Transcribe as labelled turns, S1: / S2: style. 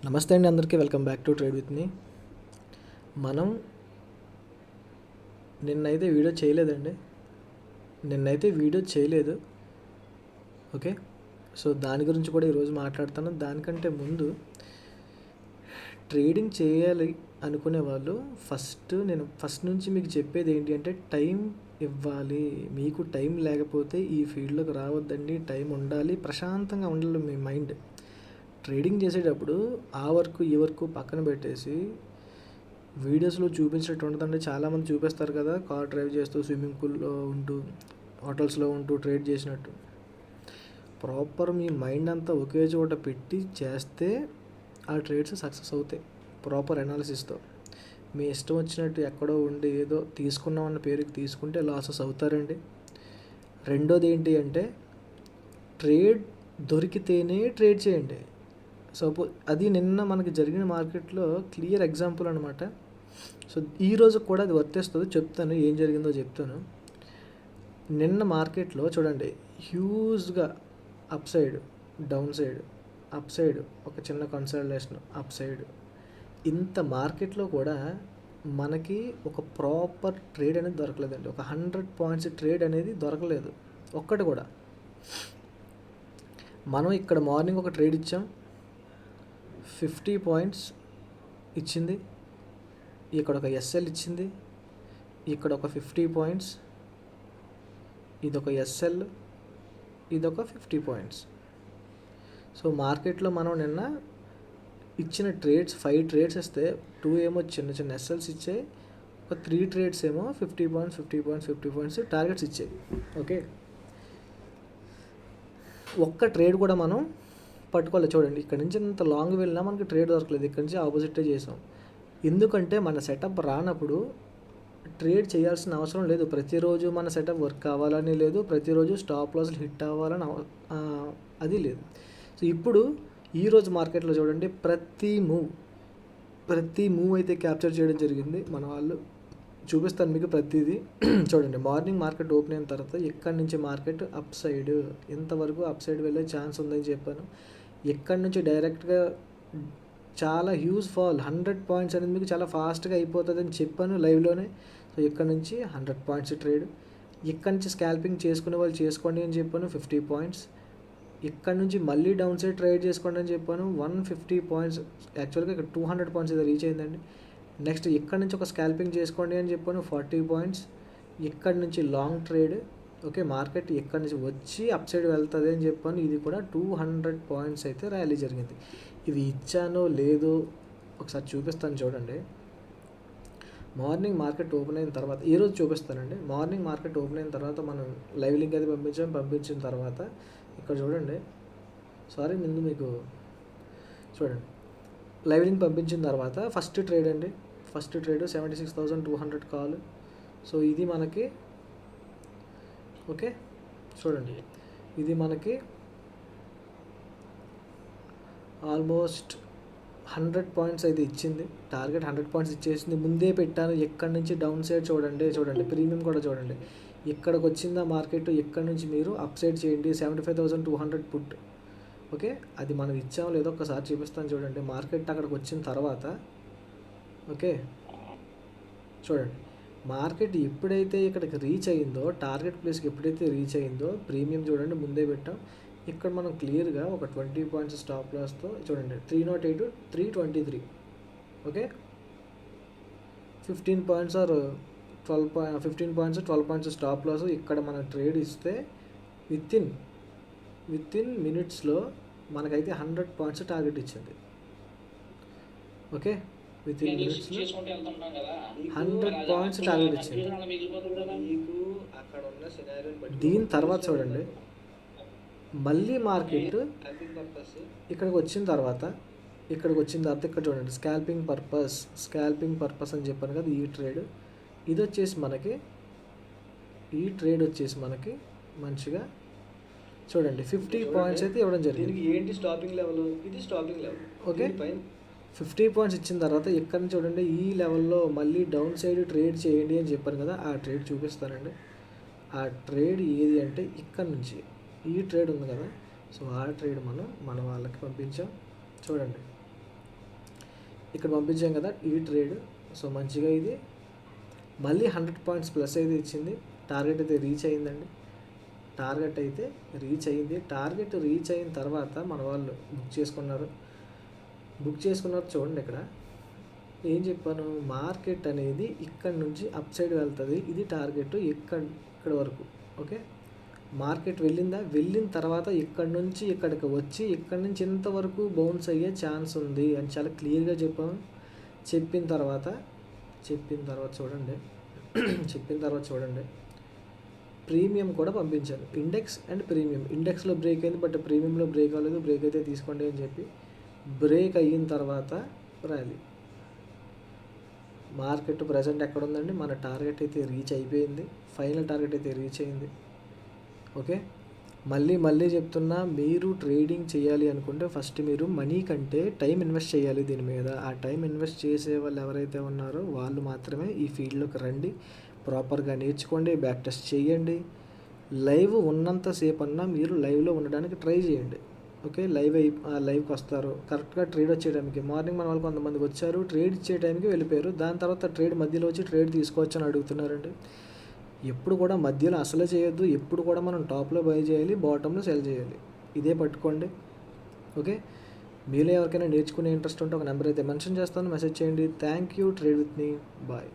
S1: నమస్తే అండి, అందరికీ welcome back to trade with me. మనం నిన్నైతే వీడియో చేయలేదు. ఓకే, సో దాని గురించి కూడా ఈరోజు మాట్లాడతాను. దానికంటే ముందు ట్రేడింగ్ చేయాలి అనుకునే వాళ్ళు నేను ఫస్ట్ నుంచి మీకు చెప్పేది ఏంటి అంటే టైం ఇవ్వాలి. మీకు టైం లేకపోతే ఈ ఫీల్డ్లోకి రావద్దండి. టైం ఉండాలి, ప్రశాంతంగా ఉండాలి మీ మైండ్. ట్రేడింగ్ చేసేటప్పుడు ఆ వర్క్ ఈ వర్క్ పక్కన పెట్టేసి వీడియోస్లో చూపించినట్టు ఉంటుందండి. చాలామంది చూపిస్తారు కదా, కార్ డ్రైవ్ చేస్తూ, స్విమ్మింగ్ పూల్లో ఉంటూ, హోటల్స్లో ఉంటూ ట్రేడ్ చేసినట్టు. ప్రాపర్ మీ మైండ్ అంతా ఒకే చోట పెట్టి చేస్తే ఆ ట్రేడ్స్ సక్సెస్ అవుతాయి, ప్రాపర్ అనాలిసిస్తో. మీ ఇష్టం వచ్చినట్టు ఎక్కడో ఉండి ఏదో తీసుకున్నామన్న పేరుకి తీసుకుంటే లాసెస్ అవుతారండి. రెండోది ఏంటి అంటే ట్రేడ్ దొరికితేనే ట్రేడ్ చేయండి. అది నిన్న మనకి జరిగిన మార్కెట్లో క్లియర్ ఎగ్జాంపుల్ అనమాట. సో ఈరోజు కూడా అది వర్తిస్తుంది. చెప్తాను ఏం జరిగిందో చెప్తాను. నిన్న మార్కెట్లో చూడండి, హ్యూజ్గా upside, downside, upside, ఒక చిన్న కన్సల్టేషన్, అప్ సైడ్. ఇంత మార్కెట్లో కూడా మనకి ఒక ప్రాపర్ ట్రేడ్ అనేది దొరకలేదండి. ఒక 100 పాయింట్స్ ట్రేడ్ అనేది దొరకలేదు ఒక్కటి కూడా. మనం ఇక్కడ మార్నింగ్ ఒక ట్రేడ్ ఇచ్చాం, 50 పాయింట్స్ ఇచ్చింది. ఇక్కడ ఒక ఎస్ఎల్ ఇచ్చింది, ఇక్కడ ఒక 50 పాయింట్స్, ఇదొక ఎస్ఎల్, ఇదొక 50 పాయింట్స్. సో మార్కెట్లో మనం నిన్న ఇచ్చిన ట్రేడ్స్ 5 ట్రేడ్స్ ఇస్తే 2 ఏమో చిన్న చిన్న ఎస్ఎల్స్ ఇచ్చాయి, ఒక 3 ట్రేడ్స్ ఏమో 50 పాయింట్స్ 50 పాయింట్స్ 50 పాయింట్స్ టార్గెట్స్ ఇచ్చాయి. ఓకే, ఒక్క ట్రేడ్ కూడా మనం పట్టుకోలేదు. చూడండి, ఇక్కడ నుంచి ఇంత లాంగ్ వెళ్ళినా మనకి ట్రేడ్ దొరకలేదు. ఇక్కడ నుంచి ఆపోజిటే చేసాం. ఎందుకంటే మన సెటప్ రానప్పుడు ట్రేడ్ చేయాల్సిన అవసరం లేదు. ప్రతిరోజు మన సెటప్ వర్క్ కావాలని లేదు, ప్రతిరోజు స్టాప్ లాస్లు హిట్ అవ్వాలని అది లేదు. సో ఇప్పుడు ఈరోజు మార్కెట్లో చూడండి, ప్రతి మూవ్ అయితే క్యాప్చర్ చేయడం జరిగింది మన వాళ్ళు. చూపిస్తాను మీకు ప్రతిదీ. చూడండి, మార్నింగ్ మార్కెట్ ఓపెన్ అయిన తర్వాత ఎక్కడి నుంచి మార్కెట్ అప్ సైడ్, ఇంతవరకు అప్ సైడ్ వెళ్ళే ఛాన్స్ ఉందని చెప్పాను. ఎక్కడి నుంచి డైరెక్ట్గా చాలా హ్యూజ్ ఫాల్, 100 పాయింట్స్ అనేది మీకు చాలా ఫాస్ట్గా అయిపోతుందని చెప్పాను లైవ్లోనే. సో ఇక్కడ నుంచి 100 పాయింట్స్ ట్రేడ్, ఇక్కడ నుంచి స్కాల్పింగ్ చేసుకునే వాళ్ళు చేసుకోండి అని చెప్పాను, 50 పాయింట్స్. ఇక్కడ నుంచి మళ్ళీ డౌన్ సైడ్ ట్రేడ్ చేసుకోండి అని చెప్పాను, 150 పాయింట్స్. యాక్చువల్గా ఇక్కడ 200 పాయింట్స్ అయితే రీచ్ అయిందండి. నెక్స్ట్ ఇక్కడ నుంచి ఒక స్కాల్పింగ్ చేసుకోండి అని చెప్పాను, 40 పాయింట్స్. ఇక్కడ నుంచి లాంగ్ ట్రేడ్. ఓకే, మార్కెట్ ఇక్కడ నుంచి వచ్చి అప్ సైడ్ వెళ్తుంది అని చెప్పాను, ఇది కూడా 200 పాయింట్స్ అయితే ర్యాలీ జరిగింది. ఇవి ఇచ్చానో లేదో ఒకసారి చూపిస్తాను చూడండి. మార్నింగ్ మార్కెట్ ఓపెన్ అయిన తర్వాత, ఈరోజు చూపిస్తానండి. మార్నింగ్ మార్కెట్ ఓపెన్ అయిన తర్వాత మనం లైవ్ లింక్ అయితే పంపించిన తర్వాత ఇక్కడ చూడండి, ముందు మీకు చూడండి, లైవ్ లింక్ పంపించిన తర్వాత ఫస్ట్ ట్రేడ్ 76,200 కాల్. సో ఇది మనకి ఓకే, చూడండి, ఇది మనకి ఆల్మోస్ట్ 100 పాయింట్స్ అయితే ఇచ్చింది. టార్గెట్ 100 పాయింట్స్ ఇచ్చేసింది. ముందే పెట్టాను. ఎక్కడి నుంచి డౌన్ సైడ్ చూడండి, ప్రీమియం కూడా చూడండి, ఇక్కడికి వచ్చిందా మార్కెట్. ఇక్కడ నుంచి మీరు అప్ సైడ్ చేయండి, 75,200 పుట్. ఓకే, అది మనం ఇచ్చామో లేదో ఒకసారి చూపిస్తాను చూడండి. మార్కెట్ అక్కడికి వచ్చిన తర్వాత ఓకే, చూడండి, మార్కెట్ ఎప్పుడైతే ఇక్కడికి రీచ్ అయ్యిందో, టార్గెట్ ప్లేస్కి ఎప్పుడైతే రీచ్ అయ్యిందో, ప్రీమియం చూడండి ముందే పెట్టాం. ఇక్కడ మనం క్లియర్గా ఒక 20 పాయింట్స్ స్టాప్ లాస్తో చూడండి, 308 323. Okay, 15 points or 15 points 12 points stop loss. ఇక్కడ మనం ట్రేడ్ ఇస్తే విత్ ఇన్ మినిట్స్లో మనకైతే 100 పాయింట్స్ టార్గెట్ ఇచ్చింది. ఓకే, విత్ ఇన్ మినిట్స్లో 100 పాయింట్స్ టార్గెట్ ఇచ్చింది. దీని తర్వాత చూడండి, మళ్ళీ మార్కెట్ ఇక్కడికి వచ్చిన తర్వాత ఇక్కడ చూడండి, స్కాల్పింగ్ పర్పస్ అని చెప్పాను కదా. ఈ ట్రేడ్ వచ్చేసి మనకి మంచిగా చూడండి 50 పాయింట్స్ అయితే ఇవ్వడం జరిగింది. ఏంటి స్టాపింగ్ లెవెల్, ఇది స్టాపింగ్ లెవెల్. ఓకే, 50 పాయింట్స్ ఇచ్చిన తర్వాత ఇక్కడ నుంచి చూడండి, ఈ లెవెల్లో మళ్ళీ డౌన్ సైడ్ ట్రేడ్ చేయండి అని చెప్పాను కదా. ఆ ట్రేడ్ చూపిస్తానండి. ఆ ట్రేడ్ ఏది అంటే ఇక్కడ నుంచి ఈ ట్రేడ్ ఉంది కదా. సో ఆ ట్రేడ్ మన వాళ్ళకి పంపించాం. చూడండి, ఇక్కడ పంపించాం కదా ఈ ట్రేడ్. సో మంచిగా ఇది మళ్ళీ 100 పాయింట్స్ ప్లస్ అయితే ఇచ్చింది. టార్గెట్ అయితే రీచ్ అయిందండి. టార్గెట్ అయితే రీచ్ అయింది. టార్గెట్ రీచ్ అయిన తర్వాత మన వాళ్ళు బుక్ చేసుకున్నారు. చూడండి ఇక్కడ ఏం చెప్పాను, మార్కెట్ అనేది ఇక్కడ నుంచి అప్ సైడ్ వెళ్తుంది. ఇది టార్గెట్ ఇక్కడ వరకు. ఓకే, మార్కెట్ వెళ్ళిన తర్వాత ఇక్కడ నుంచి ఇక్కడికి వచ్చి ఇక్కడ నుంచి ఇంతవరకు బౌన్స్ అయ్యే ఛాన్స్ ఉంది అని చాలా క్లియర్గా చెప్పాము. చెప్పిన తర్వాత చూడండి ప్రీమియం కూడా పంపించాను. Index and premium. ఇండెక్స్లో బ్రేక్ అయింది, బట్ ప్రీమియంలో బ్రేక్ అవ్వలేదు. బ్రేక్ అయితే తీసుకోండి అని చెప్పి బ్రేక్ అయిన తర్వాత ర్యాలీ. మార్కెట్ ప్రజెంట్ ఎక్కడ ఉందండి, మన టార్గెట్ అయితే రీచ్ అయిపోయింది. ఫైనల్ టార్గెట్ అయితే రీచ్ అయింది. ఓకే, మళ్ళీ చెప్తున్నా, మీరు ట్రేడింగ్ చేయాలి అనుకుంటే ఫస్ట్ మీరు మనీ కంటే టైం ఇన్వెస్ట్ చేయాలి దీని మీద. ఆ టైం ఇన్వెస్ట్ చేసే వాళ్ళు ఎవరైతే ఉన్నారో వాళ్ళు మాత్రమే ఈ ఫీల్డ్లోకి రండి. ప్రాపర్గా నేర్చుకోండి, బ్యాక్ టెస్ట్ చేయండి. ఉన్నంతసేపు అన్నా మీరు లైవ్లో ఉండడానికి ట్రై చేయండి. ఓకే, లైవ్కి వస్తారు కరెక్ట్గా ట్రేడ్ వచ్చే టైంకి. మార్నింగ్ మన వాళ్ళు కొంతమందికి వచ్చారు, ట్రేడ్ ఇచ్చే టైంకి వెళ్ళిపోయారు. దాని తర్వాత ట్రేడ్ మధ్యలో వచ్చి ట్రేడ్ తీసుకోవచ్చు అని అడుగుతున్నారండి. ఎప్పుడు కూడా మధ్యలో అసలే చేయొద్దు. ఎప్పుడు కూడా మనం టాప్లో బై చేయాలి, బాటంలో సెల్ చేయాలి. ఇదే పట్టుకోండి. ఓకే, మీలో ఎవరికైనా నేర్చుకునే ఇంట్రెస్ట్ ఉంటే ఒక నెంబర్ అయితే మెన్షన్ చేస్తాను, మెసేజ్ చేయండి. Thank you. Trade with me. Bye.